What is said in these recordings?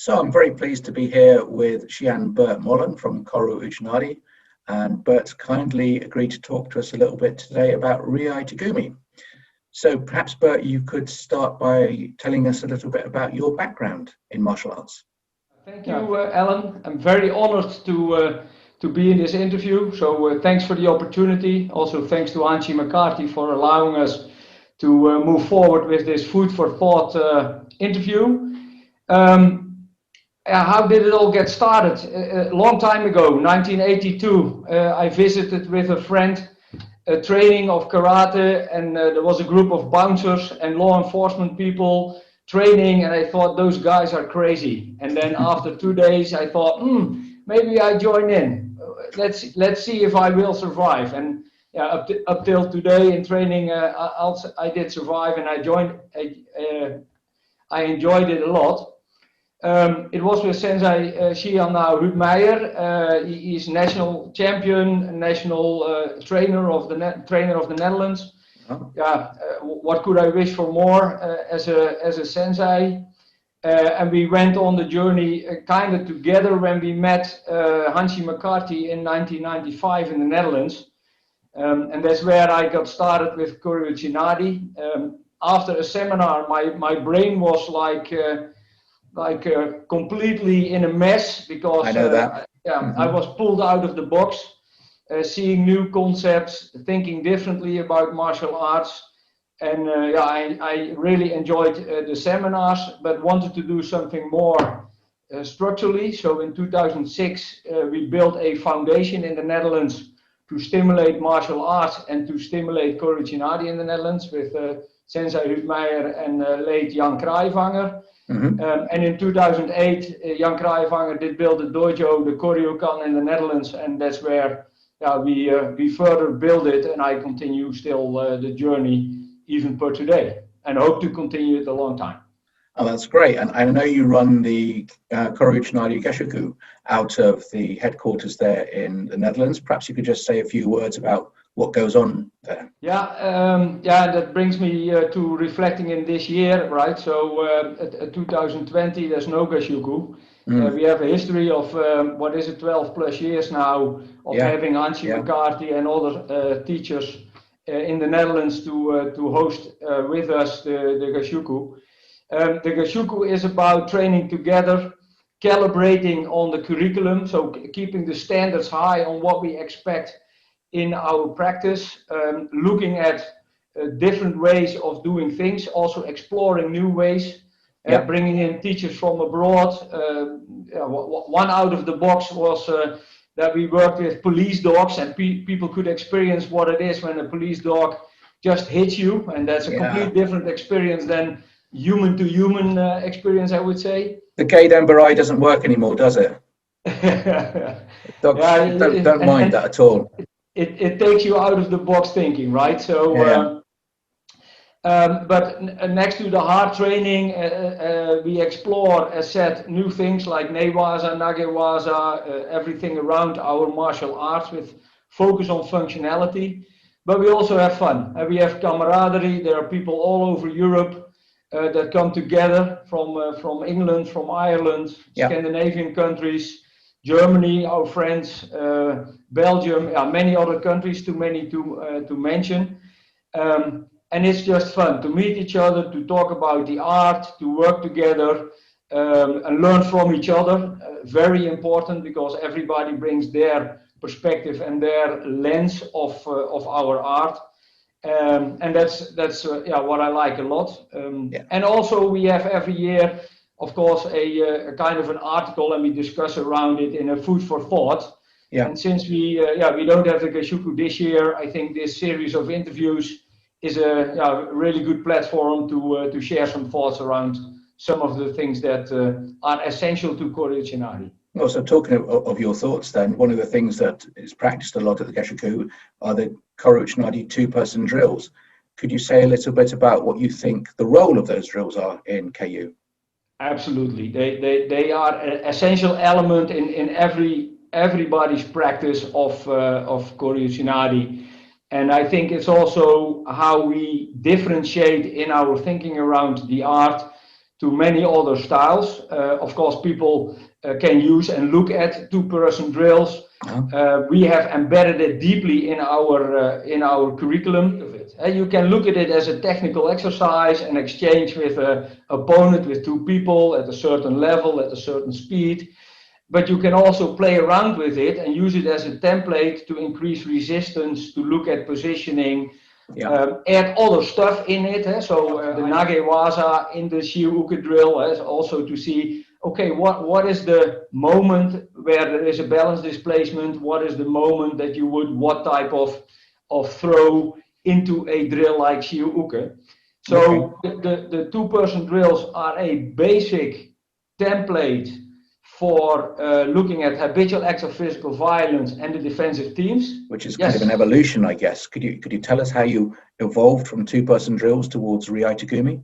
So I'm very pleased to be here with Shihan Bert Mollen from Koryu Uchinadi, and Bert's kindly agreed to talk to us a little bit today about Riai-Tegumi. So perhaps, Bert, you could start by telling us a little bit about your background in martial arts. Thank you, Alan. I'm very honored to be in this interview. So thanks for the opportunity. Also thanks to McCarthy for allowing us to move forward with this food for thought interview. How did it all get started? A long time ago, 1982, I visited with a friend a training of karate, and there was a group of bouncers and law enforcement people training, and I thought those guys are crazy. And then after 2 days, I thought, maybe I join in. Let's see if I will survive. And up till today in training, I did survive, and I joined. I enjoyed it a lot. It was with Sensei Shihan now, Ruud Meijer. He's national champion, national trainer of the Netherlands. Oh. What could I wish for more as a sensei? And we went on the journey kind of together when we met McCarthy in 1995 in the Netherlands. And that's where I got started with Koryu Uchinadi. After a seminar, my brain was like completely in a mess, because I know that. I was pulled out of the box, seeing new concepts, thinking differently about martial arts, and I really enjoyed the seminars, but wanted to do something more structurally. So in 2006 we built a foundation in the Netherlands to stimulate martial arts and to stimulate Koryu Uchinadi in the Netherlands with Sensei Ruud Meijer and late Jan Kraaivanger. And in 2008, Jan Kraaivanger did build a dojo, the Koryukan, in the Netherlands, and that's where we further build it, and I continue still the journey even per today, and hope to continue it a long time. Oh, that's great. And I know you run the Koryu Uchinadi gashuku out of the headquarters there in the Netherlands. Perhaps you could just say a few words about what goes on there. That brings me to reflecting in this year, right? So 2020, there's no gashuku. We have a history of 12 plus years now of having McCarthy and other teachers in the Netherlands to host with us the gashuku. The gashuku is about training together, calibrating on the curriculum, so keeping the standards high on what we expect in our practice, looking at different ways of doing things, also exploring new ways, bringing in teachers from abroad. One out of the box was that we worked with police dogs, and people could experience what it is when a police dog just hits you, and that's a complete different experience than human to human experience, I would say. The gate MRI doesn't work anymore, does it? Dogs don't mind that at all. It takes you out of the box thinking, right? So, but next to the hard training, we explore, as said, new things like newaza, nagewaza, everything around our martial arts with focus on functionality. But we also have fun. We have camaraderie. There are people all over Europe that come together from England, from Ireland, Scandinavian countries, Germany, our friends, Belgium, many other countries, too many to mention. And it's just fun to meet each other, to talk about the art, to work together, and learn from each other. Very important, because everybody brings their perspective and their lens of our art. And that's what I like a lot. And also we have every year, of course, a kind of an article, and we discuss around it in a food for thought. And since we don't have the gashuku this year, I think this series of interviews is a really good platform to share some thoughts around some of the things that are essential to Koryu Uchinadi. Well, so talking of your thoughts then, one of the things that is practiced a lot at the gashuku are the Koryu Uchinadi two-person drills. Could you say a little bit about what you think the role of those drills are in KU? Absolutely. They are an essential element in everybody's practice of Koryu Uchinadi. And I think it's also how we differentiate in our thinking around the art to many other styles. Of course, people can use and look at two-person drills. We have embedded it deeply in our curriculum. You can look at it as a technical exercise and exchange with an opponent, with two people at a certain level, at a certain speed. But you can also play around with it and use it as a template to increase resistance, to look at positioning, add other stuff in it. The nagewaza in the Shiuuke drill, also to see, okay, what is the moment where there is a balance displacement? What is the moment that you would, what type of throw into a drill like Shiuuke? So the two-person drills are a basic template for looking at habitual acts of physical violence and the defensive teams. Which is kind of an evolution, I guess. Could you tell us how you evolved from two-person drills towards Riai-Tegumi?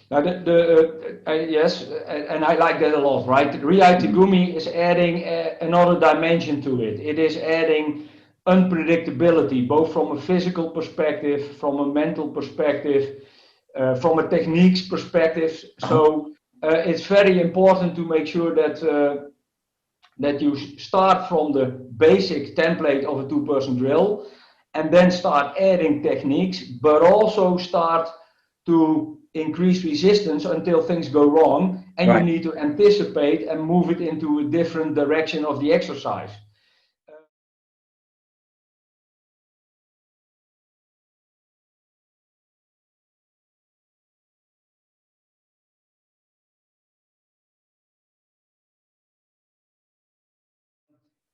Now, yes, and I like that a lot, right? Riai-Tegumi is adding another dimension to it. It is adding unpredictability, both from a physical perspective, from a mental perspective, from a techniques perspective. So it's very important to make sure that that you start from the basic template of a two-person drill and then start adding techniques, but also start to increase resistance until things go wrong, and you need to anticipate and move it into a different direction of the exercise.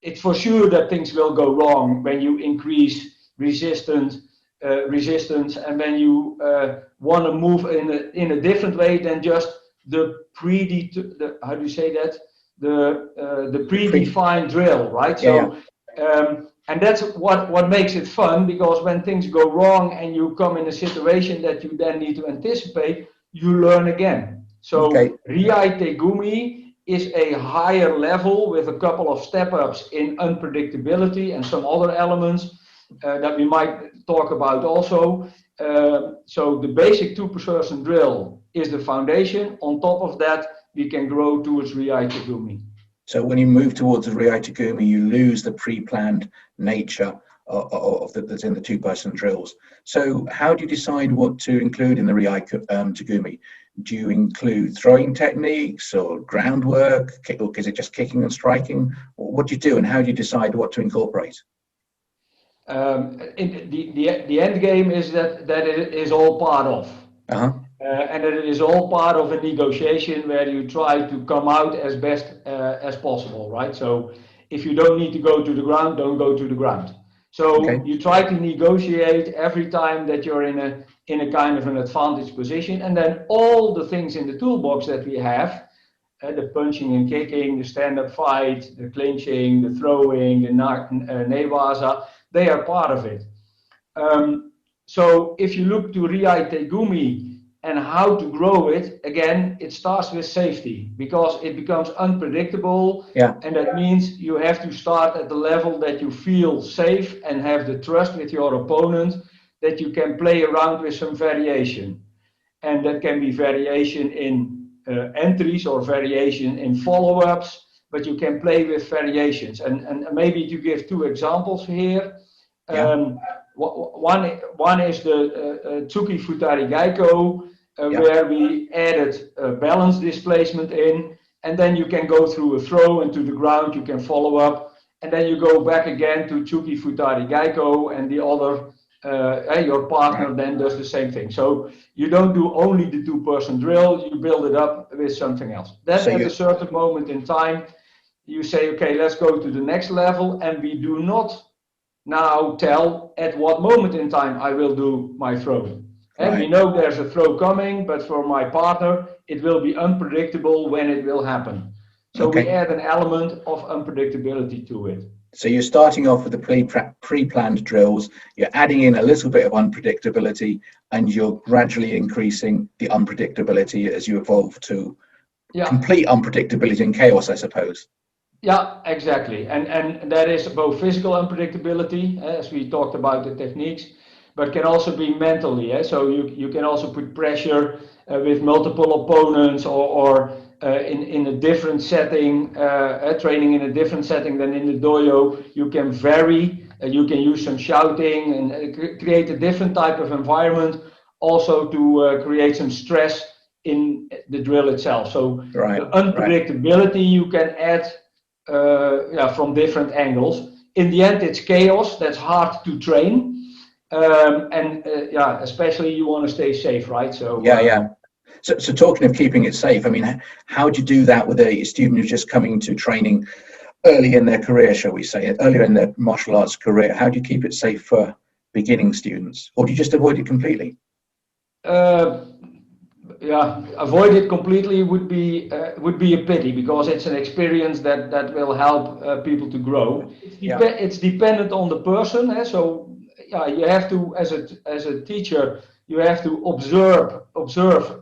It's for sure that things will go wrong when you increase resistance, and when you want to move in a different way than just the predefined drill, right? So, and that's what makes it fun, because when things go wrong and you come in a situation that you then need to anticipate, you learn again. So Riai-Tegumi is a higher level with a couple of step-ups in unpredictability and some other elements that we might talk about also. So the basic two-person drill is the foundation. On top of that, we can grow towards Riai-Tegumi. So when you move towards Riai-Tegumi, you lose the pre-planned nature that's in the two-person drills. So how do you decide what to include in the Riai-Tegumi? Do you include throwing techniques or groundwork, or is it just kicking and striking? What do you do, and how do you decide what to incorporate? The end game is that it is all part of, and that it is all part of a negotiation where you try to come out as best as possible, right? So if you don't need to go to the ground, don't go to the ground. So you try to negotiate every time that you're in a kind of an advantage position, and then all the things in the toolbox that we have, the punching and kicking, the stand-up fight, the clinching, the throwing, the newaza, they are part of it. So if you look to Riai-Tegumi and how to grow it, again, it starts with safety, because it becomes unpredictable. And that means you have to start at the level that you feel safe and have the trust with your opponent that you can play around with some variation. And that can be variation in entries or variation in follow-ups, but you can play with variations. And maybe to give two examples here. One is the Tsuki Futari Gaiko, where we added balance displacement in, and then you can go through a throw and to the ground, you can follow up, and then you go back again to Tsuki Futari Gaiko, and the other, your partner then does the same thing. So you don't do only the two-person drill, you build it up with something else. Then at a certain moment in time, you say, okay, let's go to the next level, and we do not now tell at what moment in time I will do my throw. And we know there's a throw coming, but for my partner, it will be unpredictable when it will happen. So we add an element of unpredictability to it. So you're starting off with the pre-planned drills, you're adding in a little bit of unpredictability, and you're gradually increasing the unpredictability as you evolve to complete unpredictability and chaos, I suppose. Yeah, exactly. And that is both physical unpredictability, as we talked about the techniques, but can also be mentally. So you can also put pressure with multiple opponents, or in a different setting, training in a different setting than in the dojo. You can vary, you can use some shouting and create a different type of environment, also to create some stress in the drill itself. So the unpredictability you can add from different angles. In the end, it's chaos that's hard to train, especially you want to stay safe, right? So So talking of keeping it safe, I mean, how do you do that with a student who's just coming to training early in their career, shall we say, earlier in their martial arts career? How do you keep it safe for beginning students, or do you just avoid it completely? Avoid it completely would be a pity, because it's an experience that will help people to grow. It's dependent on the person, so you have to, as a teacher, you have to observe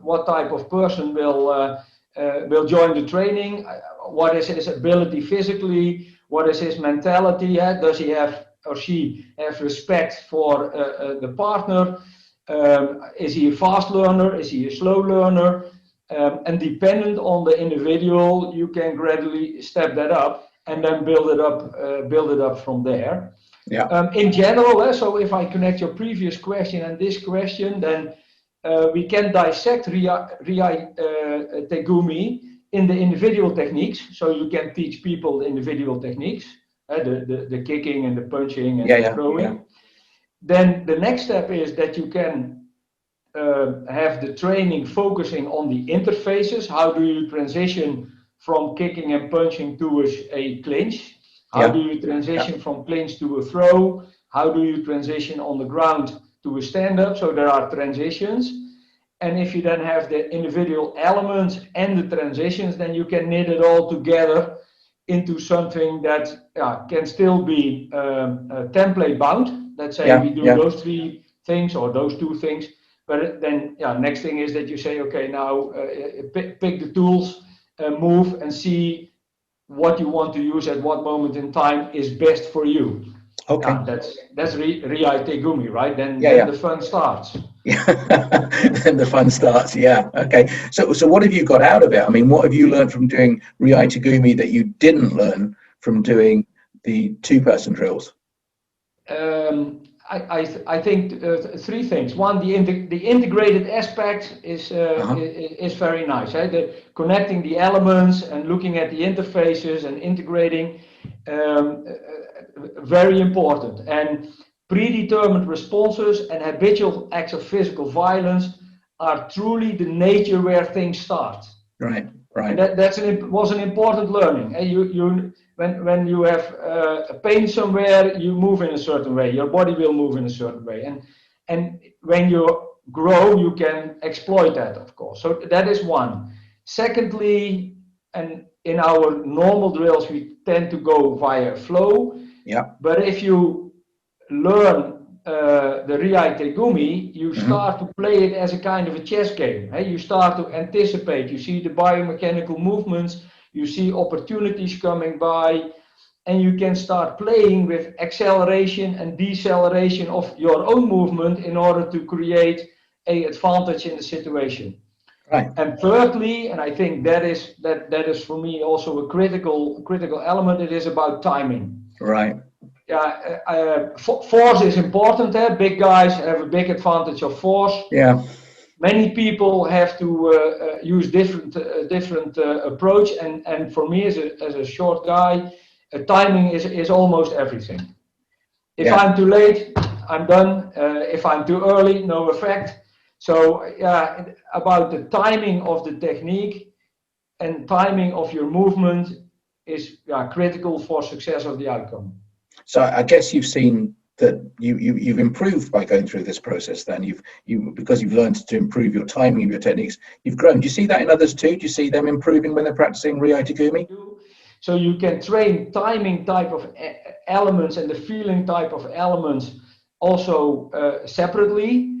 what type of person will join the training. What is his ability physically? What is his mentality? Does he have or she have respect for the partner? Is he a fast learner? Is he a slow learner? And dependent on the individual, you can gradually step that up and then build it up from there. In general, so if I connect your previous question and this question, then we can dissect Riai-Tegumi in the individual techniques. So you can teach people the individual techniques, the kicking and the punching and the throwing. Then the next step is that you can have the training focusing on the interfaces. How do you transition from kicking and punching to a clinch? How do you transition from clinch to a throw? How do you transition on the ground to a stand-up? So there are transitions. And if you then have the individual elements and the transitions, then you can knit it all together into something that can still be template bound. Let's say we do those three things or those two things. But then next thing is that you say, okay, now pick the tools, move and see what you want to use at what moment in time is best for you. Okay. That's Riai-Tegumi, right? Then the fun starts. Then the fun starts. Okay. So what have you got out of it? I mean, what have you learned from doing Riai-Tegumi that you didn't learn from doing the two-person drills? I think three things. One, the integrated aspect is very nice. Connecting the elements and looking at the interfaces and integrating, very important. And predetermined responses and habitual acts of physical violence are truly the nature where things start. Right. And that was an important learning. When you have pain somewhere, you move in a certain way. Your body will move in a certain way, and when you grow, you can exploit that, of course. So that is one. Secondly, and in our normal drills, we tend to go via flow. But if you learn the Riai-Tegumi, you start to play it as a kind of a chess game. You start to anticipate. You see the biomechanical movements. You see opportunities coming by, and you can start playing with acceleration and deceleration of your own movement in order to create an advantage in the situation. Right. And thirdly, and I think that is for me also a critical element. It is about timing. Right. Force is important. Big guys have a big advantage of force. Many people have to use different approach, and for me as a short guy, timing is almost everything. If I'm too late, I'm done. If I'm too early, no effect. So about the timing of the technique and timing of your movement is critical for success of the outcome. So I guess you've seen that you've improved by going through this process. Then because you've learned to improve your timing of your techniques, you've grown. Do you see that in others too? Do you see them improving when they're practicing Riai-Tegumi? So you can train timing type of elements and the feeling type of elements also separately.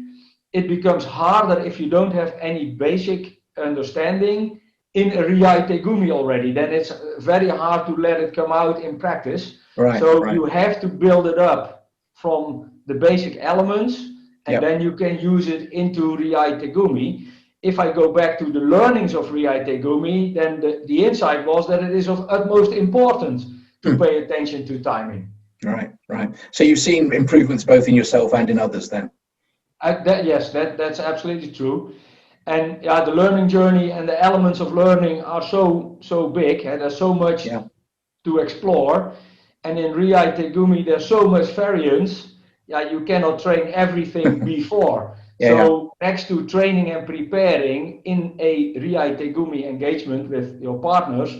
It becomes harder if you don't have any basic understanding in a Riai-Tegumi already. Then it's very hard to let it come out in practice. You have to build it up from the basic elements, and then you can use it into Riai-Tegumi. if I go back to the learnings of Riai-Tegumi, then the insight was that it is of utmost importance to pay attention to timing. Right, right. So you've seen improvements both in yourself and in others then? Yes, that's absolutely true. And yeah, the learning journey and the elements of learning are so big, and there's so much to explore. And in Riai-Tegumi, there's so much variance. Yeah, you cannot train everything before. Next to training and preparing in a Riai-Tegumi engagement with your partners,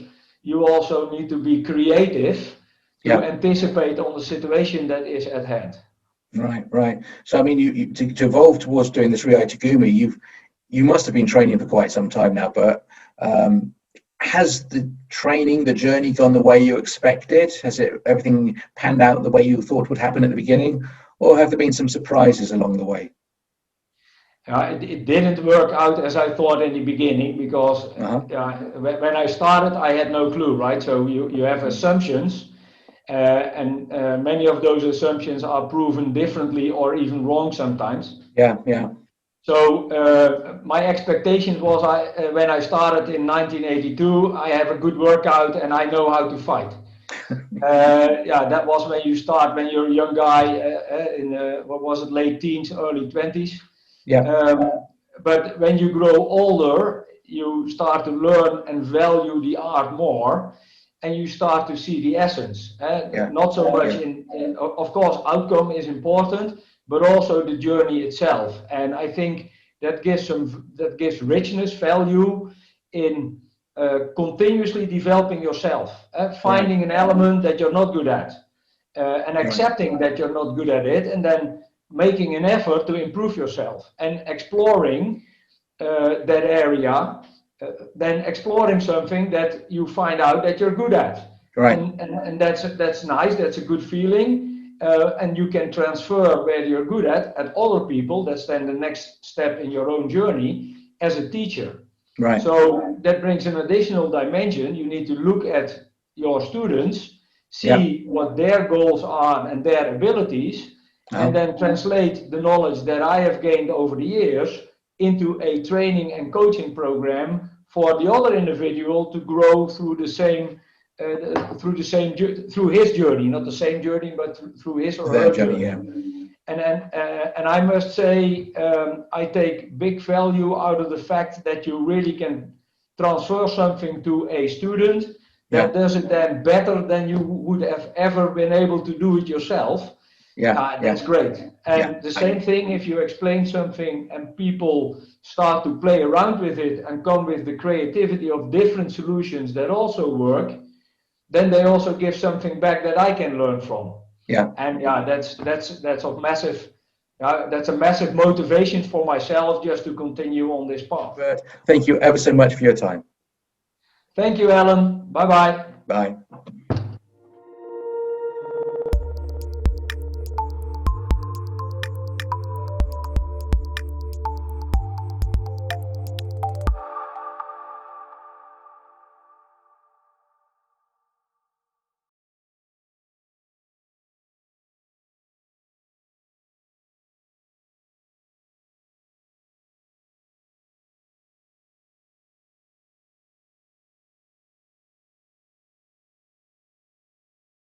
you also need to be creative to anticipate on the situation that is at hand. Right, right. So I mean, to evolve towards doing this Riai-Tegumi, you must have been training for quite some time now, but has the training, the journey gone the way you expected? Has everything panned out the way you thought would happen at the beginning, or have there been some surprises along the way? It didn't work out as I thought in the beginning, because when I started, I had no clue, right? So you have assumptions, and many of those assumptions are proven differently or even wrong sometimes. So my expectations was when I started in 1982, I have a good workout and I know how to fight. That was when you start, when you're a young guy in what was it, late teens, early 20s. But when you grow older, you start to learn and value the art more, and you start to see the essence. Not so much of course, outcome is important, but also the journey itself. And I think that gives richness, value in continuously developing yourself, finding an element that you're not good at, and accepting that you're not good at it, and then making an effort to improve yourself and exploring that area, then exploring something that you find out that you're good at. And that's nice, that's a good feeling. And you can transfer where you're good at other people. That's then the next step in your own journey as a teacher. So that brings an additional dimension. You need to look at your students, see what their goals are and their abilities, and then translate the knowledge that I have gained over the years into a training and coaching program for the other individual to grow through the same through his journey, not the same journey, but through his or her journey. And I must say, I take big value out of the fact that you really can transfer something to a student that does it then better than you would have ever been able to do it yourself. That's great. And the same thing, if you explain something and people start to play around with it and come with the creativity of different solutions that also work, then they also give something back that I can learn from. And that's of massive. That's a massive motivation for myself just to continue on this path. Bert, thank you ever so much for your time. Thank you, Alan. Bye-bye. Bye.